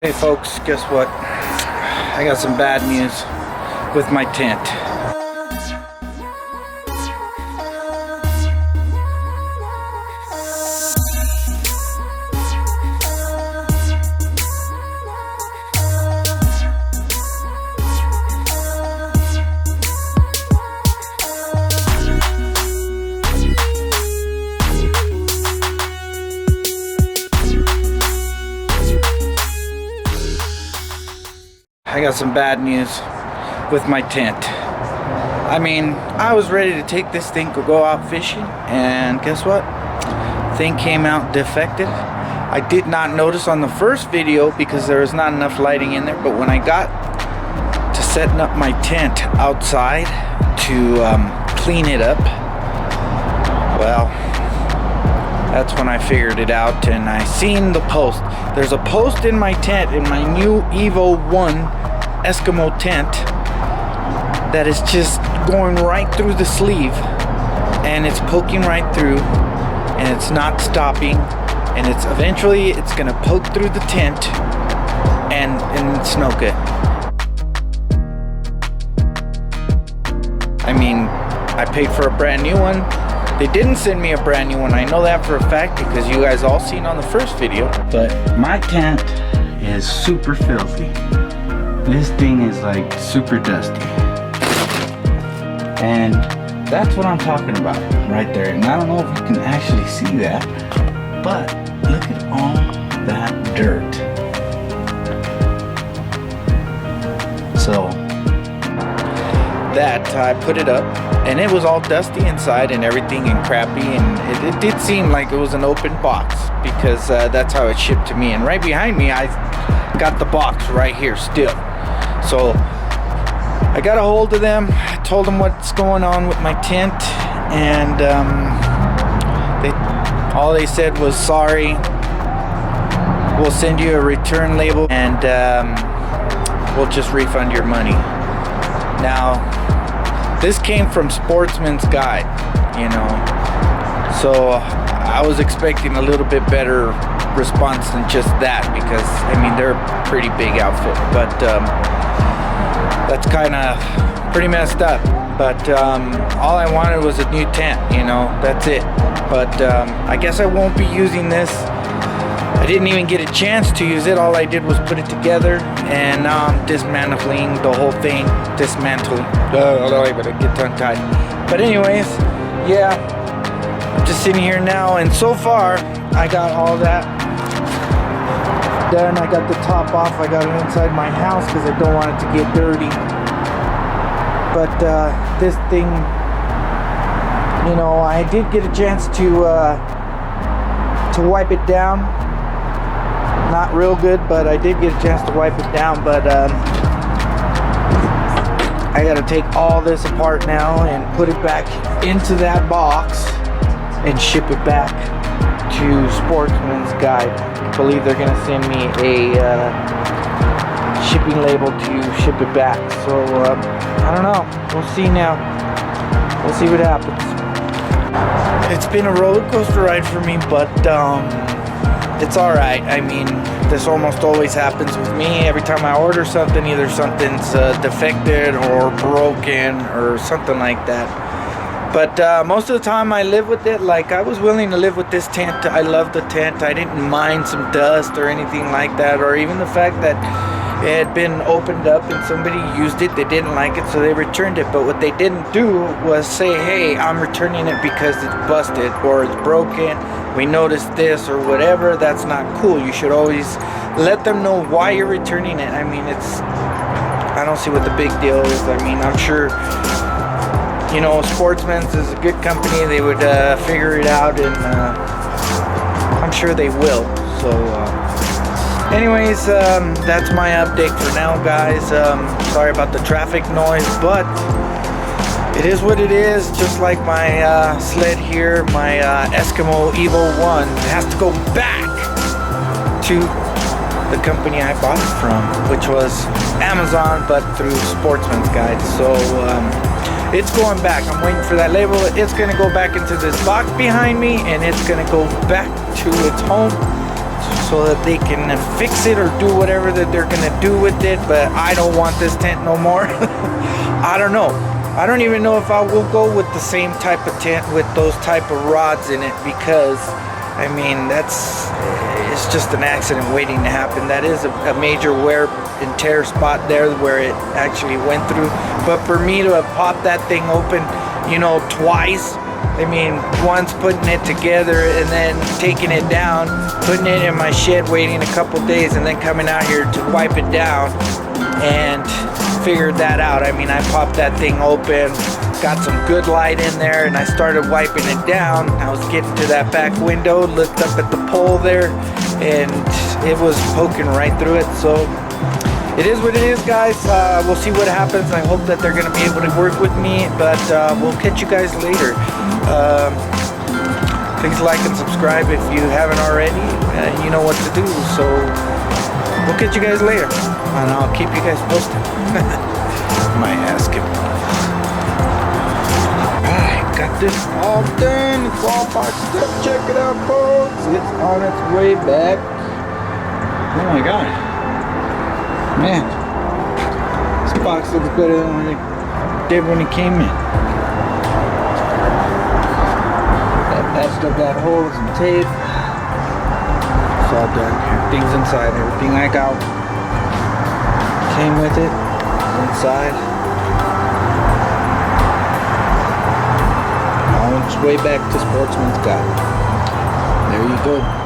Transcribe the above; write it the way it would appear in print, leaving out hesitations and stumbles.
Hey folks, guess what? I got some bad news with my tent. I got some bad news with my tent. I mean, I was ready to take this thing to go out fishing, and guess what? Thing came out defected. I did not notice on the first video because there was not enough lighting in there, but when I got to setting up my tent outside to clean it up, well, that's when I figured it out, and I seen the post. There's a post in my tent, in my new Evo 1 Eskimo tent, that is just going right through the sleeve, and it's poking right through, and it's not stopping, and it's eventually gonna poke through the tent and it's no good. I mean, I paid for a brand new one. They didn't send me a brand new one. I know that for a fact because you guys all seen on the first video. But my tent is super filthy. This thing is like super dusty. And that's what I'm talking about right there. And I don't know if you can actually see that, but look at all that dirt. So that I put it up, and it was all dusty inside and everything and crappy, and it did seem like it was an open box because that's how it shipped to me. And right behind me I got the box right here still. So I got a hold of them, told them what's going on with my tent, and all they said was, sorry, we'll send you a return label, and we'll just refund your money. Now, this came from Sportsman's Guide, you know, so I was expecting a little bit better response than just that, because I mean, they're a pretty big outfit, but that's kind of pretty messed up. But all I wanted was a new tent, you know, that's it. But I guess I won't be using this. I didn't even get a chance to use it. All I did was put it together, and now I'm dismantling the whole thing. Dismantling. I better get tongue-tied. But anyways, yeah, I'm just sitting here now, and so far I got all that done. I got the top off. I got it inside my house because I don't want it to get dirty. But this thing, you know, I did get a chance to wipe it down. Not real good, but I did get a chance to wipe it down. But I got to take all this apart now and put it back into that box and ship it back to Sportsman's Guide. I believe they're gonna send me a shipping label to ship it back. So I don't know. We'll see now. We'll see what happens. It's been a roller coaster ride for me, but it's all right. I mean, this almost always happens with me. Every time I order something, either something's defected or broken or something like that. But most of the time I live with it. Like, I was willing to live with this tent. I love the tent. I didn't mind some dust or anything like that, or even the fact that it had been opened up and somebody used it. They didn't like it, so they returned it. But what they didn't do was say, hey, I'm returning it because it's busted or it's broken. We noticed this or whatever. That's not cool. You should always let them know why you're returning it. I mean, I don't see what the big deal is. I mean, I'm sure, you know, Sportsman's is a good company. They would figure it out, and I'm sure they will. So anyways, that's my update for now, guys. Sorry about the traffic noise, but it is what it is. Just like my sled here, my Eskimo Evo 1, it has to go back to the company I bought it from, which was Amazon, but through Sportsman's Guide. So it's going back. I'm waiting for that label. It's gonna go back into this box behind me, and it's gonna go back to its home so that they can fix it or do whatever that they're gonna do with it. But I don't want this tent no more. I don't know. I don't even know if I will go with the same type of tent with those type of rods in it, because I mean, it's just an accident waiting to happen. That is a major wear and tear spot there where it actually went through. But for me to have popped that thing open, you know, twice, I mean, once putting it together and then taking it down, putting it in my shed, waiting a couple days, and then coming out here to wipe it down and figured that out. I mean, I popped that thing open, got some good light in there, and I started wiping it down. I was getting to that back window, looked up at the pole there, and it was poking right through it. So it is what it is, guys. We'll see what happens. I hope that they're going to be able to work with me, but we'll catch you guys later. Please like and subscribe if you haven't already. You know what to do. So we'll catch you guys later, and I'll keep you guys posted. My Eskimo. Got this all done. It's all boxed up. Check it out, folks. It's on its way back. Oh my god, man, this box looks better than when it did when it came in. I patched up that hole with some tape. It's all done. Everything's inside. Everything I got came with it inside. On its way back to Sportsman's Guide. There you go.